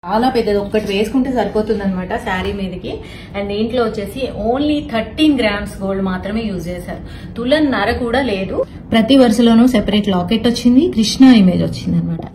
చాలా పెద్దది, ఒక్కటి వేసుకుంటే సరిపోతుంది అనమాట శారీ మీదకి. అండ్ దీంట్లో వచ్చేసి ఓన్లీ 13 గ్రామ్స్ గోల్డ్ మాత్రమే యూజ్ చేశారు. తులన్నర కూడా లేదు. ప్రతి వరుసలోనూ సెపరేట్ లాకెట్ వచ్చింది, కృష్ణ ఇమేజ్ వచ్చింది అనమాట.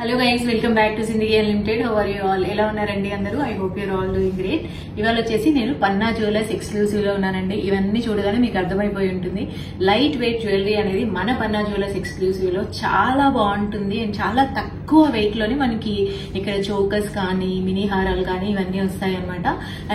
Hello guys, welcome back to సింధిగి unlimited. How are you all? ఎలా ఉన్నారండి అందరూ? I hope your all doing great. ఇవాళ వచ్చేసి నేను పన్నా జ్యువెలర్స్ ఎక్స్క్లూసివ్ లో ఉన్నానండి. ఇవన్నీ చూడగానే మీకు అర్థమైపోయి ఉంటుంది, లైట్ వెయిట్ జ్యువెలరీ అనేది మన పన్నా జ్యువెలర్స్ ఎక్స్క్లూసివ్ లో చాలా బాగుంటుంది. అండ్ చాలా తక్కువ వెయిట్ లోనే మనకి ఇక్కడ చోకర్స్ కానీ మినీ హారాలు కానీ ఇవన్నీ వస్తాయి అనమాట.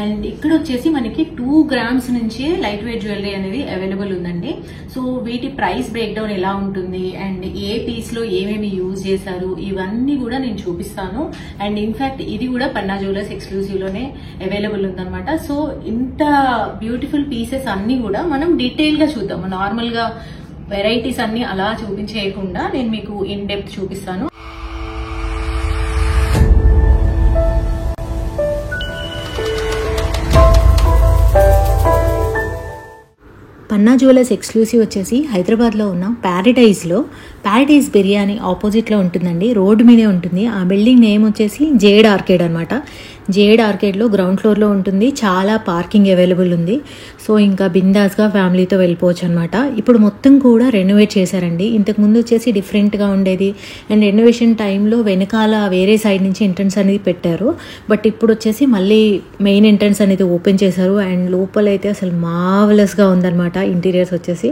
అండ్ ఇక్కడ వచ్చేసి మనకి 2 గ్రామ్స్ నుంచి లైట్ వెయిట్ జ్యువెలరీ అనేది అవైలబుల్ ఉందండి. సో వీటి ప్రైస్ బ్రేక్ డౌన్ ఎలా ఉంటుంది అండ్ ఏ పీస్ లో ఏమేమి యూజ్ చేశారు ఇవన్నీ కూడా నేను చూపిస్తాను. అండ్ ఇన్ఫాక్ట్ ఇది కూడా పన్నా జ్యువెలర్స్ ఎక్స్క్లూసివ్ లోనే అవైలబుల్ ఉందన్నమాట. సో ఇంత బ్యూటిఫుల్ పీసెస్ అన్ని కూడా మనం డీటెయిల్ గా చూద్దాం. నార్మల్ గా వెరైటీస్ అన్ని అలా చూపించేయకుండా నేను మీకు ఇన్ డెప్త్ చూపిస్తాను. పన్నా జ్యువెలర్స్ ఎక్స్క్లూసివ్ వచ్చేసి హైదరాబాద్లో ఉన్న ప్యారడైజ్ బిర్యానీ ఆపోజిట్లో ఉంటుందండి. రోడ్డు మీదే ఉంటుంది. ఆ బిల్డింగ్ నేమ్ వచ్చేసి జేడ్ ఆర్కేడ్ అనమాట. జేడ్ ఆర్కేడ్లో గ్రౌండ్ ఫ్లోర్లో ఉంటుంది. చాలా పార్కింగ్ అవైలబుల్ ఉంది. సో ఇంకా బిందాస్గా ఫ్యామిలీతో వెళ్ళిపోవచ్చు అనమాట. ఇప్పుడు మొత్తం కూడా రెనోవేట్ చేశారండి. ఇంతకుముందు వచ్చేసి డిఫరెంట్గా ఉండేది. అండ్ రెనోవేషన్ టైంలో వెనకాల వేరే సైడ్ నుంచి ఎంట్రన్స్ అనేది పెట్టారు. బట్ ఇప్పుడు వచ్చేసి మళ్ళీ మెయిన్ ఎంట్రన్స్ అనేది ఓపెన్ చేశారు. అండ్ లోపలైతే అసలు మార్వలస్గా ఉందన్నమాట. ఇంటీరియర్స్ వచ్చేసి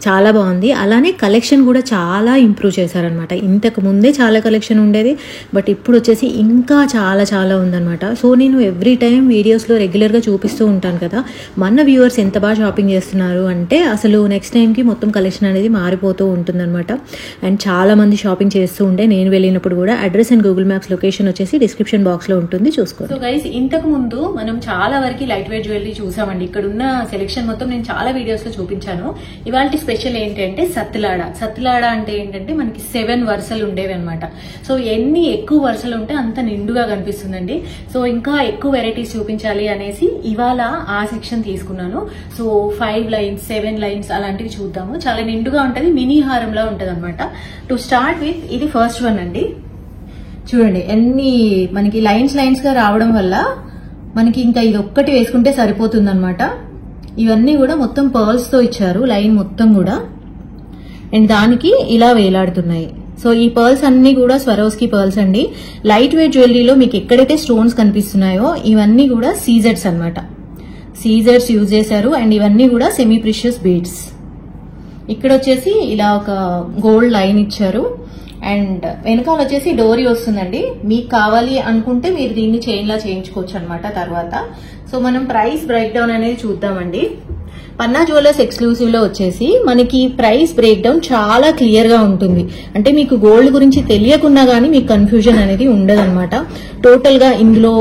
చాలా బాగుంది. అలానే కలెక్షన్ కూడా చాలా ఇంప్రూవ్ చేశారనమాట. ఇంతకు ముందే చాలా కలెక్షన్ ఉండేది, బట్ ఇప్పుడు వచ్చేసి ఇంకా చాలా చాలా ఉందన్నమాట. సో నేను ఎవ్రీ టైం వీడియోస్లో రెగ్యులర్గా చూపిస్తూ ఉంటాను కదా, మన వ్యూవర్స్ ఎంత బాగా షాపింగ్ చేస్తున్నారు అంటే అసలు నెక్స్ట్ టైంకి మొత్తం కలెక్షన్ అనేది మారిపోతూ ఉంటుందన్నమాట. అండ్ చాలా మంది షాపింగ్ చేస్తూ ఉంటే నేను వెళ్ళినప్పుడు కూడా address and Google maps location వచ్చేసి డిస్క్రిప్షన్ బాక్స్లో ఉంటుంది, చూసుకోండి. సో గైస్, ఇంతకు ముందు మనం చాలా వరకు లైట్ వెయిట్ జ్యువెలరీ చూసామండి. ఇక్కడ ఉన్న సెలెక్షన్ మొత్తం నేను చాలా వీడియోస్ లో చూపించాను. ఇవాళ స్పెషల్ ఏంటంటే సత్తులాడ అంటే ఏంటంటే మనకి 7 వరుసలు ఉండేవి అనమాట. సో ఎన్ని ఎక్కువ వరుసలు ఉంటే అంత నిండుగా కనిపిస్తుందండి. సో ఇంకా ఎక్కువ వెరైటీస్ చూపించాలి అనేసి ఇవాళ ఆ సెక్షన్ తీసుకున్నాను. సో 5 లైన్స్ 7 లైన్స్ అలాంటివి చూద్దాము. చాలా నిండుగా ఉంటది, మినీ హారంలా ఉంటది అనమాట. టు స్టార్ట్ విత్ ఇది ఫస్ట్ వన్ అండి. చూడండి ఎన్ని మనకి లైన్స్ గా రావడం వల్ల మనకి ఇంకా ఇది ఒక్కటి వేసుకుంటే సరిపోతుంది అనమాట. ఇవన్నీ కూడా మొత్తం పర్ల్స్ తో ఇచ్చారు, లైన్ మొత్తం కూడా. అండ్ దానికి ఇలా వేలాడుతున్నాయి. సో ఈ పర్ల్స్ అన్ని కూడా స్వరోస్కి పర్ల్స్ అండి. లైట్ వెయిట్ జ్యువెలరీలో మీకు ఎక్కడైతే స్టోన్స్ కనిపిస్తున్నాయో ఇవన్నీ కూడా సీజెడ్స్ అనమాట. సీజెడ్స్ యూజ్ చేశారు. అండ్ ఇవన్నీ కూడా సెమీ ప్రిషియస్ బీడ్స్. ఇక్కడ వచ్చేసి ఇలా ఒక గోల్డ్ లైన్ ఇచ్చారు. అండ్ వెనకాల వచ్చేసి డోరీ వస్తుందండి. మీకు కావాలి అనుకుంటే మీరు దీన్ని చైన్ లా చేయించుకోవచ్చు అనమాట తర్వాత. సో మనం ప్రైస్ బ్రేక్ డౌన్ అనేది చూద్దామండి. పన్నా జ్యువెలర్స్ ఎక్స్క్లూసివ్ లో వచ్చేసి మనకి ప్రైస్ బ్రేక్ డౌన్ చాలా క్లియర్ గా ఉంటుంది. అంటే మీకు గోల్డ్ గురించి తెలియకున్నా గానీ మీకు కన్ఫ్యూజన్ అనేది ఉండదన్నమాట. టోటల్ గా ఇందులో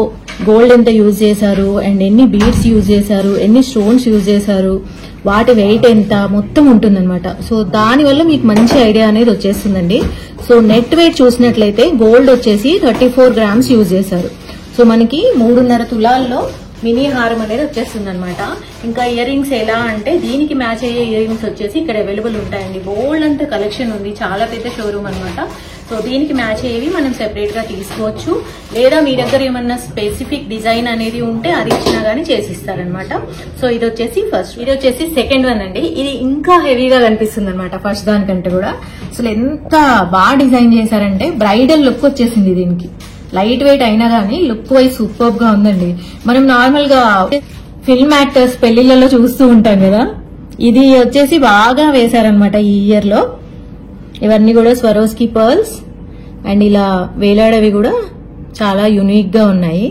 గోల్డ్ ఎంత యూజ్ చేశారు అండ్ ఎన్ని బీడ్స్ యూజ్ చేశారు, ఎన్ని స్టోన్స్ యూజ్ చేశారు, వాటి వెయిట్ ఎంత మొత్తం ఉంటుందన్నమాట. సో దానివల్ల మీకు మంచి ఐడియా అనేది వచ్చేస్తుందండి. సో నెట్ వెయిట్ చూసినట్లయితే గోల్డ్ వచ్చేసి 34 గ్రామ్స్ యూజ్ చేశారు. సో మనకి 3.5 తులాల్లో మినీ హారం అనేది వచ్చేస్తుంది అనమాట. ఇంకా ఇయర్ రింగ్స్ ఎలా అంటే దీనికి మ్యాచ్ అయ్యే ఇయర్ రింగ్స్ వచ్చేసి ఇక్కడ అవైలబుల్ ఉంటాయండి. బోల్డ్ అంత కలెక్షన్ ఉంది, చాలా పెద్ద షోరూమ్ అనమాట. సో దీనికి మ్యాచ్ అయ్యేవి మనం సెపరేట్ గా తీసుకోవచ్చు, లేదా మీ దగ్గర ఏమన్నా స్పెసిఫిక్ డిజైన్ అనేది ఉంటే అది ఇచ్చినా గానీ చేసిస్తారనమాట. సో ఇది వచ్చేసి సెకండ్ వన్ అండి. ఇది ఇంకా హెవీగా కనిపిస్తుంది అనమాట ఫస్ట్ దానికంటే కూడా. అసలు ఎంత బాగా డిజైన్ చేశారంటే బ్రైడల్ లుక్ వచ్చేసింది దీనికి. లైట్ వెయిట్ అయినా గానీ లుక్ వైజ్ సూపర్ గా ఉందండి. మనం నార్మల్ గా ఫిల్మ్ యాక్టర్స్ పెళ్లిళ్లలో చూస్తూ ఉంటాం కదా, ఇది వచ్చేసి బాగా వేశారనమాట ఈ ఇయర్ లో. ఇవన్నీ కూడా స్వరోస్కి పర్ల్స్. అండ్ ఇలా వేలాడేవి కూడా చాలా యూనిక్ గా ఉన్నాయి.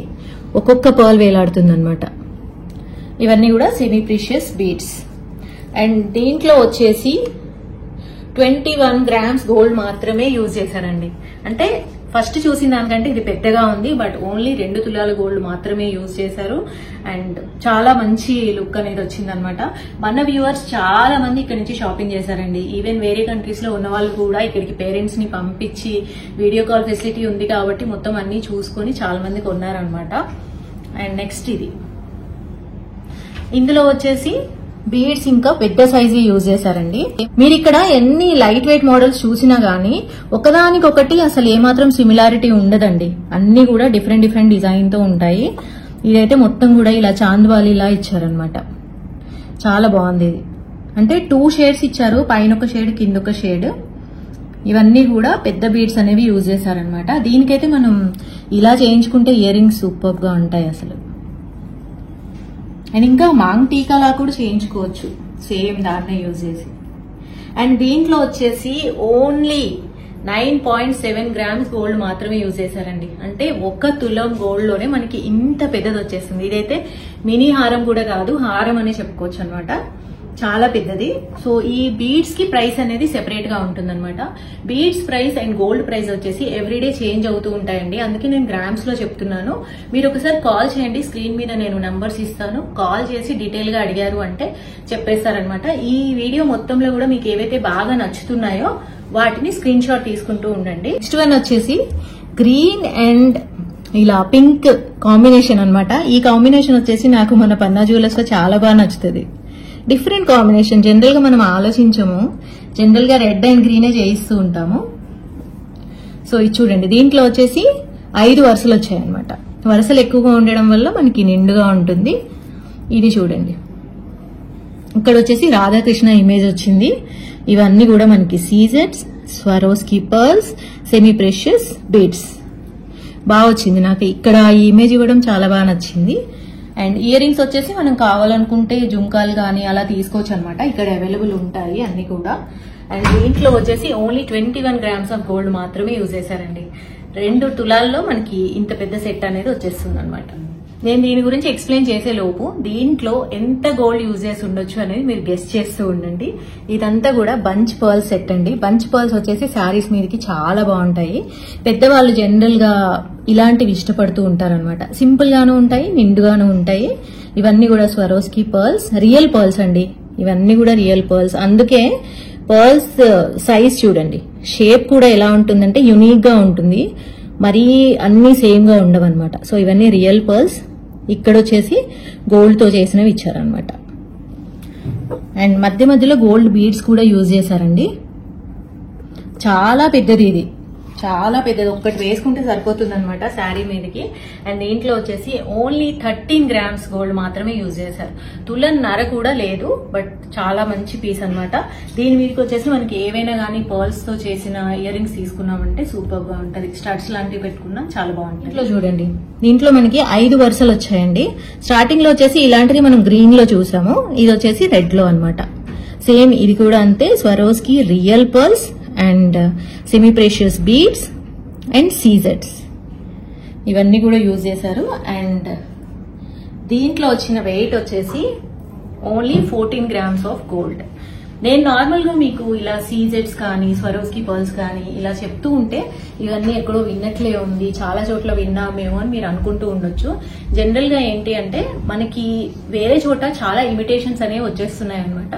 ఒక్కొక్క పర్ల్ వేలాడుతుంది అనమాట. ఇవన్నీ కూడా సెమీ ప్రీషియస్ బీడ్స్. అండ్ దీంట్లో వచ్చేసి 21 గ్రామ్స్ గోల్డ్ మాత్రమే యూజ్ చేశారండి. అంటే ఫస్ట్ చూసిన దానికంటే ఇది పెద్దగా ఉంది, బట్ ఓన్లీ 2 తులాల గోల్డ్ మాత్రమే యూజ్ చేశారు. అండ్ చాలా మంచి లుక్ అనేది వచ్చిందనమాట. మన వ్యూవర్స్ చాలా మంది ఇక్కడ నుంచి షాపింగ్ చేశారండి. ఈవెన్ వేరే కంట్రీస్ లో ఉన్న వాళ్ళు కూడా ఇక్కడికి పేరెంట్స్ ని పంపించి వీడియో కాల్ ఫెసిలిటీ ఉంది కాబట్టి మొత్తం అన్ని చూసుకొని చాలా మంది కొన్నారనమాట. అండ్ నెక్స్ట్ ఇందులో వచ్చేసి బీడ్స్ ఇంకా పెద్ద సైజు యూజ్ చేశారండి. మీరు ఇక్కడ ఎన్ని లైట్ వెయిట్ మోడల్స్ చూసినా గానీ ఒకదానికొకటి అసలు ఏమాత్రం సిమిలారిటీ ఉండదండి. అన్ని కూడా డిఫరెంట్ డిఫరెంట్ డిజైన్ తో ఉంటాయి. ఇదైతే మొత్తం కూడా ఇలా చాంద్వాలి ఇలా ఇచ్చారనమాట. చాలా బాగుంది ఇది. అంటే 2 షేడ్స్ ఇచ్చారు, పైన ఒక షేడ్ కింద ఒక షేడ్. ఇవన్నీ కూడా పెద్ద బీడ్స్ అనేవి యూజ్ చేశారనమాట. దీనికైతే మనం ఇలా చేయించుకుంటే ఇయర్ రింగ్స్ సూపర్ గా ఉంటాయి అసలు. అండ్ ఇంకా మాంగ్ టీకాలా కూడా చేయించుకోవచ్చు సేమ్ దాన్నే యూజ్ చేసి. అండ్ దీంట్లో వచ్చేసి ఓన్లీ 9.7 గ్రామ్స్ గోల్డ్ మాత్రమే యూజ్ చేశారండి. అంటే 1 తులం గోల్డ్ లోనే మనకి ఇంత పెద్దది వచ్చేస్తుంది. ఇదైతే మినీ హారం కూడా కాదు, హారం అనే చెప్పుకోవచ్చు అనమాట. చాలా పెద్దది. సో ఈ బీడ్స్ కి ప్రైస్ అనేది సెపరేట్ గా ఉంటుందన్నమాట. Beads price and gold price వచ్చేసి ఎవ్రీడే చేంజ్ అవుతూ ఉంటాయండి. అందుకే నేను గ్రామ్స్ లో చెప్తున్నాను. మీరు ఒకసారి కాల్ చేయండి, స్క్రీన్ మీద నేను నంబర్స్ ఇస్తాను. కాల్ చేసి డీటెయిల్ గా అడిగారు అంటే చెప్పేస్తారనమాట. ఈ వీడియో మొత్తంలో కూడా మీకు ఏవైతే బాగా నచ్చుతున్నాయో వాటిని స్క్రీన్ షాట్ తీసుకుంటూ ఉండండి. నెక్స్ట్ వన్ వచ్చేసి గ్రీన్ అండ్ ఇలా పింక్ కాంబినేషన్ అనమాట. ఈ కాంబినేషన్ వచ్చేసి నాకు మన పన్నా జ్యువెలర్స్ లో చాలా బాగా నచ్చుతుంది. Different combination. జనరల్ గా మనం ఆలోచించము, జనరల్ గా రెడ్ అండ్ గ్రీనే చేయిస్తూ ఉంటాము. సో ఇది చూడండి, దీంట్లో వచ్చేసి 5 వరుసలు వచ్చాయన్నమాట. వరుసలు ఎక్కువగా ఉండడం వల్ల మనకి నిండుగా ఉంటుంది. ఇది చూడండి, ఇక్కడ వచ్చేసి రాధాకృష్ణ ఇమేజ్ వచ్చింది. ఇవన్నీ కూడా మనకి సీజెట్స్, Swarovski pearls, semi precious beads. బాగా వచ్చింది. నాకు ఇక్కడ ఈ ఇమేజ్ ఇవ్వడం చాలా బాగా నచ్చింది. అండ్ ఇయర్ రింగ్స్ వచ్చేసి మనం కావాలనుకుంటే జుంకాలు కానీ అలా తీసుకోవచ్చు అనమాట. ఇక్కడ అవైలబుల్ ఉంటాయి అన్ని కూడా. అండ్ దీంట్లో వచ్చేసి ఓన్లీ 21 గ్రామ్స్ ఆఫ్ గోల్డ్ మాత్రమే యూజ్ చేశారండి. 2 తులాల్లో మనకి ఇంత పెద్ద సెట్ అనేది వచ్చేస్తుంది అనమాట. నేను దీని గురించి ఎక్స్ప్లెయిన్ చేసే లోపు దీంట్లో ఎంత గోల్డ్ యూజ్ చేసి ఉండొచ్చు అనేది మీరు గెస్ చేస్తూ ఉండండి. ఇదంతా కూడా బంచ్ పర్ల్స్ సెట్ అండి. బంచ్ పర్ల్స్ వచ్చేసి శారీస్ మీదకి చాలా బాగుంటాయి. పెద్దవాళ్ళు జనరల్ గా ఇలాంటివి ఇష్టపడుతూ ఉంటారనమాట. సింపుల్ గాను ఉంటాయి, నిండుగాను ఉంటాయి. ఇవన్నీ కూడా స్వరోస్కి పర్ల్స్, రియల్ పర్ల్స్ అండి. ఇవన్నీ కూడా రియల్ పర్ల్స్. అందుకే పర్ల్స్ సైజ్ చూడండి, షేప్ కూడా ఎలా ఉంటుందంటే యునిక్ గా ఉంటుంది. మరీ అన్ని సేమ్ గా ఉండవన్నమాట. సో ఇవన్నీ రియల్ పర్ల్స్. ఇక్కడ వచ్చేసి గోల్డ్ తో చేసినవి ఇచ్చారనమాట. అండ్ మధ్య మధ్యలో గోల్డ్ బీడ్స్ కూడా యూజ్ చేశారండి. చాలా పెద్దది ఇది, చాలా పెద్దది. ఒక్కటి వేసుకుంటే సరిపోతుంది అనమాట శారీ మీదకి. అండ్ దీంట్లో వచ్చేసి ఓన్లీ 13 గ్రామ్స్ గోల్డ్ మాత్రమే యూజ్ చేశారు. తులన్నర కూడా లేదు, బట్ చాలా మంచి పీస్ అనమాట. దీని మీదకి వచ్చేసి మనకి ఏవైనా కానీ పర్ల్స్ తో చేసిన ఇయర్ రింగ్స్ తీసుకున్నామంటే సూపర్ గా ఉంటది. స్టడ్స్ లాంటివి పెట్టుకున్నా చాలా బాగుంటుంది. దీంట్లో చూడండి, దీంట్లో మనకి 5 వరుసలు వచ్చాయండి. స్టార్టింగ్ లో వచ్చేసి ఇలాంటిది మనం గ్రీన్ లో చూసాము, ఇది వచ్చేసి రెడ్ లో అనమాట. సేమ్ ఇది కూడా అంతే. Swarovski real pearls and semi precious beads and సీజెట్స్ ఇవన్నీ కూడా యూజ్ చేశారు. అండ్ దీంట్లో వచ్చిన వెయిట్ వచ్చేసి ఓన్లీ 14 గ్రామ్స్ ఆఫ్ గోల్డ్. నేను నార్మల్ గా మీకు ఇలా సీజెట్స్ కానీ స్వరోస్కి పర్ల్స్ కానీ ఇలా చెప్తూ ఉంటే ఇవన్నీ ఎక్కడో విన్నట్లే ఉంది, చాలా చోట్ల విన్నామేమో అని మీరు అనుకుంటూ ఉండొచ్చు. జనరల్ గా ఏంటి అంటే మనకి వేరే చోట చాలా ఇమిటేషన్స్ అనేవి వచ్చేస్తున్నాయి అనమాట.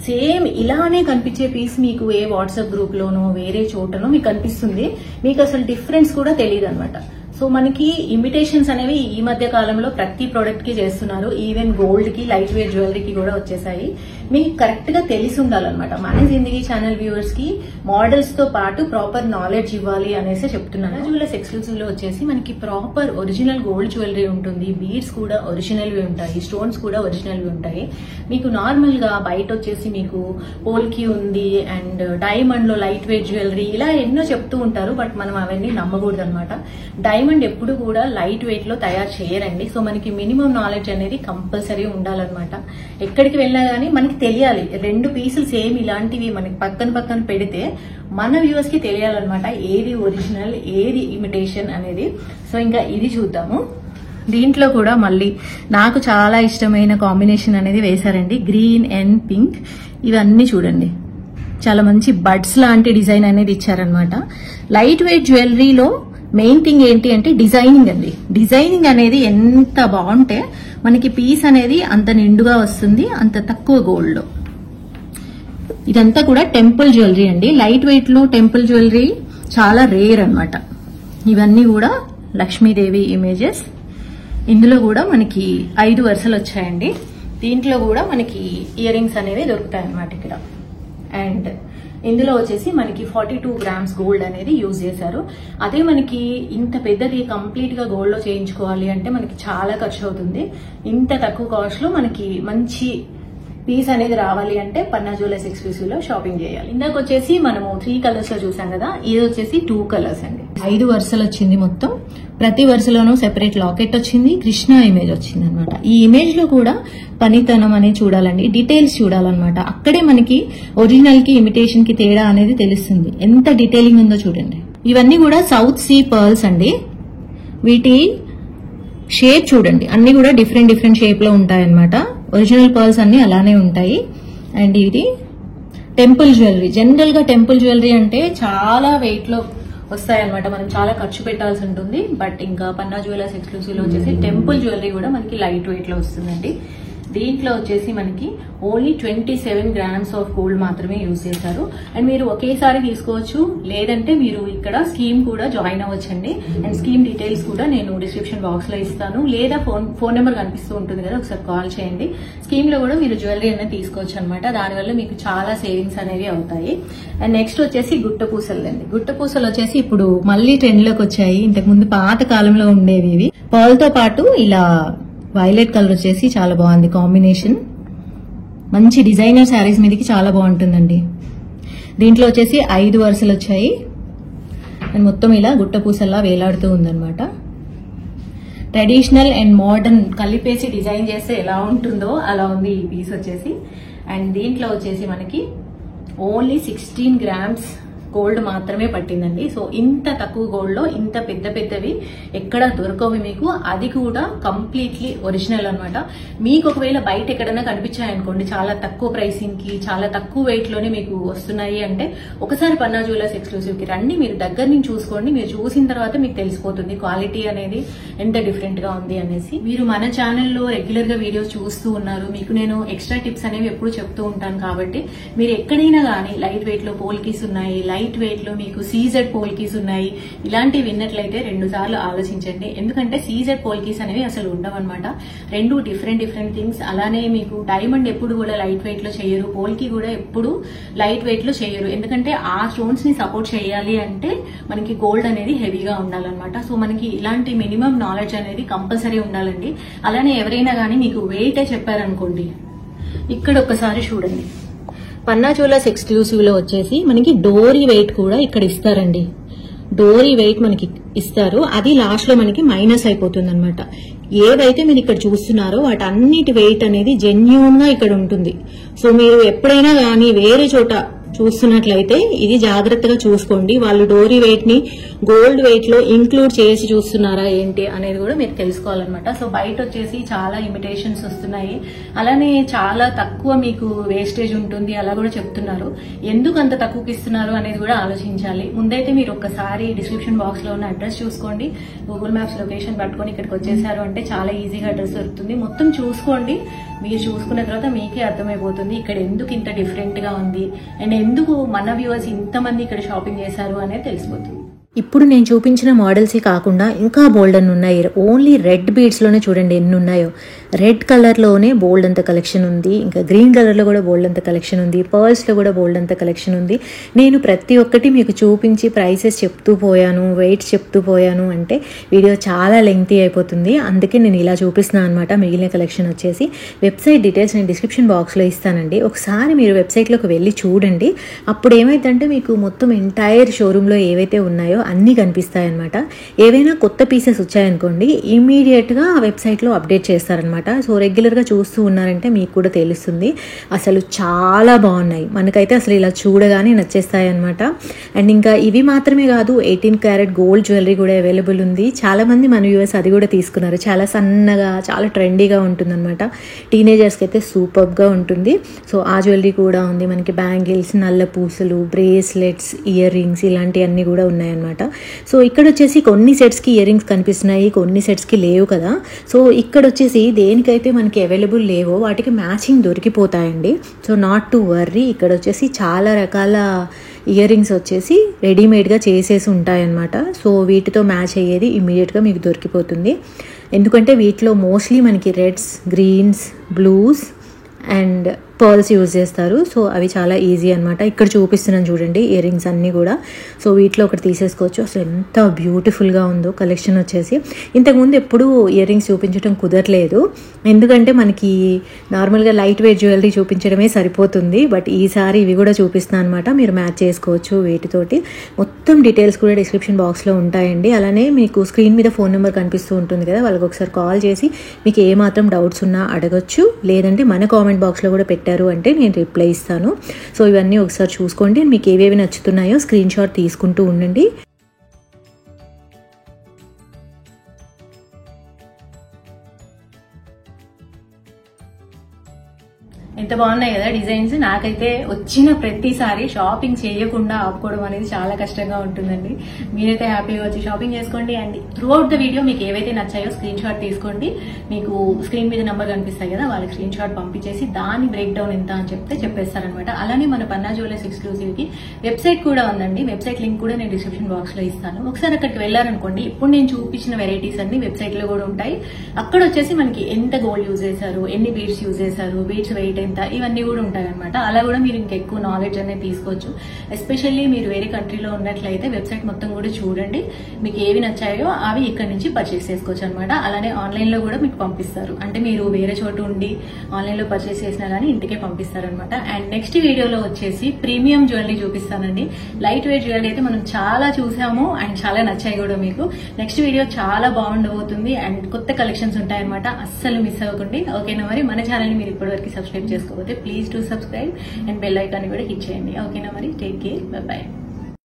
సేమ్ ఇలానే కనిపించే పీస్ మీకు ఏ వాట్సాప్ గ్రూప్ లోనో వేరే చోటనో మీకు కనిపిస్తుంది. మీకు అసలు డిఫరెన్స్ కూడా తెలియదు అనమాట. సో మనకి ఇమిటేషన్స్ అనేవి ఈ మధ్య కాలంలో ప్రతి ప్రోడక్ట్ కి చేస్తున్నారు. ఈవెన్ గోల్డ్ కి, లైట్ వెయిట్ జ్యువెలరీకి కూడా వచ్చేసాయి. మీకు కరెక్ట్ గా తెలిసి ఉండాలన్నమాట. మన జిందగీ ఛానల్ వ్యూవర్స్ కి మోడల్స్ తో పాటు ప్రాపర్ నాలెడ్జ్ ఇవ్వాలి అనేసి చెప్తున్నాను. జ్యువెలర్స్ ఎక్స్క్లూసివ్ లో వచ్చేసి మనకి ప్రాపర్ ఒరిజినల్ గోల్డ్ జ్యువెలరీ ఉంటుంది. బీడ్స్ కూడా ఒరిజినల్ వి ఉంటాయి, స్టోన్స్ కూడా ఒరిజినల్ వి ఉంటాయి. మీకు నార్మల్ గా బయట వచ్చేసి మీకు పోల్కి ఉంది అండ్ డైమండ్ లో లైట్ వెయిట్ జ్యువెలరీ ఇలా ఎన్నో చెప్తూ ఉంటారు. బట్ మనం అవన్నీ నమ్మకూడదు అనమాట. డైమండ్ ఎప్పుడు కూడా లైట్ వెయిట్ లో తయారు చేయరండి. సో మనకి మినిమం నాలెడ్జ్ అనేది కంపల్సరీ ఉండాలన్నమాట. ఎక్కడికి వెళ్ళినా గానీ మనకి తెలియాలి. 2 పీసులు సేమ్ ఇలాంటివి మనకి పక్కన పక్కన పెడితే మన వ్యూవర్స్ కి తెలియాలన్నమాట ఏది ఒరిజినల్ ఏది ఇమిటేషన్ అనేది. సో ఇంకా ఇది చూద్దాము. దీంట్లో కూడా మళ్ళీ నాకు చాలా ఇష్టమైన కాంబినేషన్ అనేది వేశారండి, గ్రీన్ అండ్ పింక్. ఇవన్నీ చూడండి, చాలా మంచి బడ్స్ లాంటి డిజైన్ అనేది ఇచ్చారనమాట. లైట్ వెయిట్ జ్యువెలరీలో మెయిన్ థింగ్ ఏంటి అంటే డిజైనింగ్ అండి. డిజైనింగ్ అనేది ఎంత బాగుంటే మనకి పీస్ అనేది అంత నిండుగా వస్తుంది, అంత తక్కువ గోల్డ్ లో. ఇదంతా కూడా టెంపుల్ జ్యువెలరీ అండి. లైట్ వెయిట్ లో టెంపుల్ జ్యువెలరీ చాలా రేర్ అన్నమాట. ఇవన్నీ కూడా లక్ష్మీదేవి ఇమేజెస్. ఇందులో కూడా మనకి 5 వరుసలు వచ్చాయండి. దీంట్లో కూడా మనకి ఇయర్ రింగ్స్ అనేవి దొరుకుతాయి అన్నమాట ఇక్కడ. అండ్ ఇందులో వచ్చేసి మనకి 42 grams గోల్డ్ అనేది యూజ్ చేశారు. అదే మనకి ఇంత పెద్దది కంప్లీట్ గా గోల్డ్ లో చేయించుకోవాలి అంటే మనకి చాలా ఖర్చు అవుతుంది. ఇంత తక్కువ కాస్ట్ లో మనకి మంచి పీస్ అనేది రావాలి అంటే పన్నా జ్యువెలర్స్ ఎక్స్క్లూసివ్ లో షాపింగ్ చేయాలి. ఇందాక వచ్చేసి మనము 3 కలర్స్ లో చూసాం కదా, ఇది వచ్చేసి 2 కలర్స్ అండి. 5 వరుసలు వచ్చింది మొత్తం. ప్రతి వరుసలోనూ సెపరేట్ లాకెట్ వచ్చింది, కృష్ణ ఇమేజ్ వచ్చింది అనమాట. ఈ ఇమేజ్ లో కూడా పనితనం అనేది చూడాలండి, డీటెయిల్స్ చూడాలన్నమాట. అక్కడే మనకి ఒరిజినల్ కి ఇమిటేషన్ కి తేడా అనేది తెలుస్తుంది. ఎంత డీటెయిలింగ్ ఉందో చూడండి. ఇవన్నీ కూడా సౌత్ సీ పర్ల్స్ అండి. వీటి షేప్ చూడండి, అన్ని కూడా డిఫరెంట్ షేప్ లో ఉంటాయన్నమాట. ఒరిజినల్ పర్ల్స్ అన్ని అలానే ఉంటాయి. అండ్ ఇది టెంపుల్ జ్యువెలరీ. జనరల్ గా టెంపుల్ జ్యువెలరీ అంటే చాలా వెయిట్ లో వస్తాయన్నమాట, మనం చాలా ఖర్చు పెట్టాల్సి ఉంటుంది. బట్ ఇంకా పన్నా జ్యువెలర్స్ ఎక్స్క్లూసివ్ లో వచ్చేసి టెంపుల్ జ్యువెలరీ కూడా మనకి లైట్ వెయిట్ లో వస్తుందండి. దీంట్లో వచ్చేసి మనకి ఓన్లీ 27 grams ఆఫ్ గోల్డ్ మాత్రమే యూజ్ చేశారు. అండ్ మీరు ఒకేసారి తీసుకోవచ్చు, లేదంటే మీరు ఇక్కడ స్కీమ్ కూడా జాయిన్ అవ్వచ్చండి. అండ్ స్కీమ్ డీటెయిల్స్ కూడా నేను డిస్క్రిప్షన్ బాక్స్ లో ఇస్తాను, లేదా ఫోన్ నెంబర్ కనిపిస్తూ ఉంటుంది కదా, ఒకసారి కాల్ చేయండి. స్కీమ్ లో కూడా మీరు జ్యువెలరీ అనేది తీసుకోవచ్చు అనమాట. దానివల్ల మీకు చాలా సేవింగ్స్ అనేవి అవుతాయి. అండ్ నెక్స్ట్ వచ్చేసి గుట్టపూసలు అండి. గుట్టపూసలు వచ్చేసి ఇప్పుడు మళ్ళీ ట్రెండ్ లోకి వచ్చాయి. ఇంతకు ముందు పాత కాలంలో ఉండేవి ఇవి. పర్ల్ తో పాటు ఇలా వైలెట్ కలర్ వచ్చేసి చాలా బాగుంది కాంబినేషన్. మంచి డిజైనర్ శారీస్ మీదకి చాలా బాగుంటుందండి. దీంట్లో వచ్చేసి 5 వరుసలు వచ్చాయి. అండ్ మొత్తం ఇలా గుట్టపూసల్లా వేలాడుతూ ఉందన్నమాట. ట్రెడిషనల్ అండ్ మోడర్న్ కలిపేసి డిజైన్ చేస్తే ఎలా ఉంటుందో అలా ఉంది ఈ పీస్ వచ్చేసి. అండ్ దీంట్లో వచ్చేసి మనకి ఓన్లీ 16 grams గోల్డ్ మాత్రమే పట్టిందండి. సో ఇంత తక్కువ గోల్డ్ లో ఇంత పెద్దవి ఎక్కడ దొరకవు మీకు, అది కూడా కంప్లీట్లీ ఒరిజినల్ అనమాట. మీకు ఒకవేళ బయట ఎక్కడైనా కనిపించాయనుకోండి చాలా తక్కువ ప్రైసింగ్ కి, చాలా తక్కువ వెయిట్ లోనే మీకు వస్తున్నాయి అంటే ఒకసారి పన్నా జ్యువెలర్స్ ఎక్స్క్లూసివ్ కి రండి, మీరు దగ్గర నుంచి చూసుకోండి. మీరు చూసిన తర్వాత మీకు తెలిసిపోతుంది క్వాలిటీ అనేది ఎంత డిఫరెంట్ గా ఉంది అనేసి. మీరు మన ఛానల్లో రెగ్యులర్ గా వీడియోస్ చూస్తూ ఉన్నారు, మీకు నేను ఎక్స్ట్రా టిప్స్ అనేవి ఎప్పుడు చెప్తూ ఉంటాను. కాబట్టి మీరు ఎక్కడైనా కానీ లైట్ వెయిట్ లో పోల్కీస్ ఉన్నాయి, లైట్ వెయిట్ లో మీకు సీజెడ్ పోల్కీస్ ఉన్నాయి, ఇలాంటివి విన్నట్లయితే 2 సార్లు ఆలోచించండి. ఎందుకంటే సీజెడ్ పోల్కీస్ అనేవి అసలు ఉండవన్నమాట. 2 డిఫరెంట్ థింగ్స్. అలానే మీకు డైమండ్ ఎప్పుడు కూడా లైట్ వెయిట్ లో చేయరు, పోల్కీ కూడా ఎప్పుడు లైట్ వెయిట్ లో చేయరు. ఎందుకంటే ఆ స్టోన్స్ ని సపోర్ట్ చేయాలి అంటే మనకి గోల్డ్ అనేది హెవీగా ఉండాలన్నమాట. సో మనకి ఇలాంటి మినిమం నాలెడ్జ్ అనేది కంపల్సరీ ఉండాలండి. అలానే ఎవరైనా కానీ మీకు వెయిటే చెప్పారనుకోండి, ఇక్కడ ఒక్కసారి చూడండి. పన్నా జ్యువెలర్స్ ఎక్స్క్లూసివ్ లో వచ్చేసి మనకి డోరీ వెయిట్ కూడా ఇక్కడ ఇస్తారండి. డోరీ వెయిట్ మనకి ఇస్తారు, అది లాస్ట్ లో మనకి మైనస్ అయిపోతుంది అనమాట. ఏవైతే మీరు ఇక్కడ చూస్తున్నారో వాటన్నిటి వెయిట్ అనేది జెన్యూన్ గా ఇక్కడ ఉంటుంది. సో మీరు ఎప్పుడైనా కానీ వేరే చోట చూస్తున్నట్లయితే ఇది జాగ్రత్తగా చూసుకోండి. వాళ్ళు డోరీ వెయిట్ ని గోల్డ్ వెయిట్ లో ఇంక్లూడ్ చేసి చూస్తున్నారా ఏంటి అనేది కూడా మీరు తెలుసుకోవాలన్నమాట. సో బయట వచ్చేసి చాలా ఇమిటేషన్స్ వస్తున్నాయి, అలానే చాలా తక్కువ మీకు వేస్టేజ్ ఉంటుంది అలా కూడా చెప్తున్నారు. ఎందుకు అంత తక్కువకి ఇస్తున్నారు అనేది కూడా ఆలోచించాలి. ముందైతే మీరు ఒక్కసారి డిస్క్రిప్షన్ బాక్స్ లో ఉన్న అడ్రస్ చూసుకోండి, గూగుల్ మ్యాప్స్ లొకేషన్ పట్టుకొని ఇక్కడికి వచ్చేసారు అంటే చాలా ఈజీగా అడ్రస్ దొరుకుతుంది. మొత్తం చూసుకోండి, మీరు చూసుకున్న తర్వాత మీకే అర్థమైపోతుంది ఇక్కడ ఎందుకు ఇంత డిఫరెంట్ గా ఉంది అండ్ ఎందుకు మన వ్యూవర్స్ ఇంతమంది ఇక్కడ షాపింగ్ చేశారు అనేది తెలిసిపోతుంది. ఇప్పుడు నేను చూపించిన మోడల్సే కాకుండా ఇంకా బోల్డ్ అని ఉన్నాయి. ఓన్లీ రెడ్ బీడ్స్లోనే చూడండి ఎన్ని ఉన్నాయో. రెడ్ కలర్లోనే బోల్డ్ అంత కలెక్షన్ ఉంది, ఇంకా గ్రీన్ కలర్లో కూడా బోల్డ్ అంత కలెక్షన్ ఉంది, పర్ల్స్లో కూడా బోల్డ్ అంత కలెక్షన్ ఉంది. నేను ప్రతి ఒక్కటి మీకు చూపించి ప్రైసెస్ చెప్తూ పోయాను, వెయిట్స్ చెప్తూ పోయాను అంటే వీడియో చాలా లెంగ్తీ అయిపోతుంది. అందుకే నేను ఇలా చూపిస్తున్నాను అనమాట. మిగిలిన కలెక్షన్ వచ్చేసి వెబ్సైట్ డీటెయిల్స్ నేను డిస్క్రిప్షన్ బాక్స్లో ఇస్తానండి. ఒకసారి మీరు వెబ్సైట్లోకి వెళ్ళి చూడండి. అప్పుడు ఏమైందంటే మీకు మొత్తం ఎంటైర్ షోరూంలో ఏవైతే ఉన్నాయో అన్నీ కనిపిస్తాయన్నమాట. ఏవైనా కొత్త పీసెస్ వచ్చాయనుకోండి ఇమీడియట్గా ఆ వెబ్సైట్లో అప్డేట్ చేస్తారనమాట. సో రెగ్యులర్గా చూస్తూ ఉన్నారంటే మీకు కూడా తెలుస్తుంది. అసలు చాలా బాగున్నాయి, మనకైతే అసలు ఇలా చూడగానే నచ్చేస్తాయి అనమాట. అండ్ ఇంకా ఇవి మాత్రమే కాదు, 18 క్యారెట్ గోల్డ్ జ్యువెలరీ కూడా అవైలబుల్ ఉంది. చాలామంది మన వ్యూవర్స్ అది కూడా తీసుకున్నారు. చాలా సన్నగా చాలా ట్రెండీగా ఉంటుందన్నమాట. టీనేజర్స్కి అయితే సూపర్గా ఉంటుంది. సో ఆ జ్యువెలరీ కూడా ఉంది మనకి. బ్యాంగిల్స్, నల్ల పూసలు, బ్రేస్లెట్స్, ఇయర్ రింగ్స్ ఇలాంటివన్నీ కూడా ఉన్నాయన్నమాట. అనమాట. సో ఇక్కడ వచ్చేసి కొన్ని సెట్స్కి ఇయర్ రింగ్స్ కనిపిస్తున్నాయి, కొన్ని సెట్స్కి లేవు కదా. సో ఇక్కడ వచ్చేసి దేనికైతే మనకి అవైలబుల్ లేవో వాటికి మ్యాచింగ్ దొరికిపోతాయండి. So not to worry. ఇక్కడ వచ్చేసి చాలా రకాల ఇయర్ రింగ్స్ వచ్చేసి రెడీమేడ్గా చేసేసి ఉంటాయన్నమాట. సో వీటితో మ్యాచ్ అయ్యేది ఇమీడియట్గా మీకు దొరికిపోతుంది. ఎందుకంటే వీటిలో మోస్ట్లీ మనకి reds, greens, blues and purples use చేస్తారు. సో అవి చాలా ఈజీ అనమాట. ఇక్కడ చూపిస్తున్నాను చూడండి ఇయర్ రింగ్స్ అన్నీ కూడా. సో వీటిలో ఒకటి తీసేసుకోవచ్చు. అసలు ఎంత బ్యూటిఫుల్గా ఉందో కలెక్షన్ వచ్చేసి. ఇంతకుముందు ఎప్పుడూ ఇయర్ రింగ్స్ చూపించడం కుదరలేదు, ఎందుకంటే మనకి నార్మల్గా లైట్ వెయిట్ జ్యువెలరీ చూపించడమే సరిపోతుంది. బట్ ఈసారి ఇవి కూడా చూపిస్తాను అనమాట. మీరు మ్యాచ్ చేసుకోవచ్చు వీటితోటి. మొత్తం డీటెయిల్స్ కూడా డిస్క్రిప్షన్ బాక్స్లో ఉంటాయండి. అలానే మీకు స్క్రీన్ మీద ఫోన్ నెంబర్ కనిపిస్తూ ఉంటుంది కదా, వాళ్ళకి ఒకసారి కాల్ చేసి మీకు ఏమాత్రం డౌట్స్ ఉన్నా అడగచ్చు. లేదంటే మన కామెంట్ బాక్స్లో కూడా పెట్టారు అంటే నేను రిప్లై ఇస్తాను. సో ఇవన్నీ ఒకసారి చూసుకోండి. మీకు ఏవేవి నచ్చుతున్నాయో స్క్రీన్ షాట్ తీసుకుంటూ ఉండండి. ఎంత బాగున్నాయి కదా డిజైన్స్. నాకైతే వచ్చిన ప్రతిసారి షాపింగ్ చేయకుండా ఆపుకోవడం అనేది చాలా కష్టంగా ఉంటుందండి. మీరైతే హ్యాపీగా వచ్చి షాపింగ్ చేసుకోండి. అండ్ త్రూఅవుట్ ద వీడియో మీకు ఏవైతే నచ్చాయో స్క్రీన్ షాట్ తీసుకోండి. మీకు స్క్రీన్ మీద నెంబర్ కనిపిస్తాయి కదా, వాళ్ళకి స్క్రీన్ షాట్ పంపించేసి దాని బ్రేక్ డౌన్ ఎంత అని చెప్తే చెప్పేస్తారనమాట. అలానే మన పన్నా జ్యువెలర్స్ ఎక్స్క్లూసివ్ కి వెబ్సైట్ కూడా ఉందండి. వెబ్సైట్ లింక్ కూడా నేను డిస్క్రిప్షన్ బాక్స్ లో ఇస్తాను. ఒకసారి అక్కడికి వెళ్ళారనుకోండి, ఇప్పుడు నేను చూపించిన వెరైటీస్ అన్ని వెబ్సైట్ లో కూడా ఉంటాయి. అక్కడ వచ్చేసి మనకి ఎంత గోల్డ్ యూజ్ చేశారు, ఎన్ని బీడ్స్ యూజ్ చేశారు, బీడ్స్ వెయిట్ ఎంత, ఇవన్నీ కూడా ఉంటాయి అనమాట. అలా కూడా మీరు ఇంకెక్కువ నాలెడ్జ్ అనేది తీసుకోవచ్చు. ఎస్పెషల్లీ మీరు వేరే కంట్రీలో ఉన్నట్లయితే వెబ్సైట్ మొత్తం కూడా చూడండి. మీకు ఏవి నచ్చాయో అవి ఇక్కడ నుంచి పర్చేస్ చేసుకోవచ్చు అనమాట. అలానే ఆన్లైన్ లో కూడా మీకు పంపిస్తారు. అంటే మీరు వేరే చోటు ఉండి ఆన్లైన్ లో పర్చేస్ చేసినా కానీ ఇంటికే పంపిస్తారు అనమాట. అండ్ నెక్స్ట్ వీడియోలో వచ్చేసి ప్రీమియం జ్యువెలరీ చూపిస్తానండి. లైట్ వెయిట్ జ్యువెలరీ అయితే మనం చాలా చూసాము అండ్ చాలా నచ్చాయి కూడా మీకు. నెక్స్ట్ వీడియో చాలా బాగుండబోతుంది అండ్ కొత్త కలెక్షన్స్ ఉంటాయన్నమాట. అస్సలు మిస్ అవ్వకండి. ఓకేనా? మరి మన ఛానల్ ని మీరు ఇప్పటివరకు సబ్స్క్రైబ్ చేసుకోకపోతే please to subscribe and bell icon కూడా హిట్ చేయండి. ఓకేనా? మరి టేక్ కేర్, బై బై.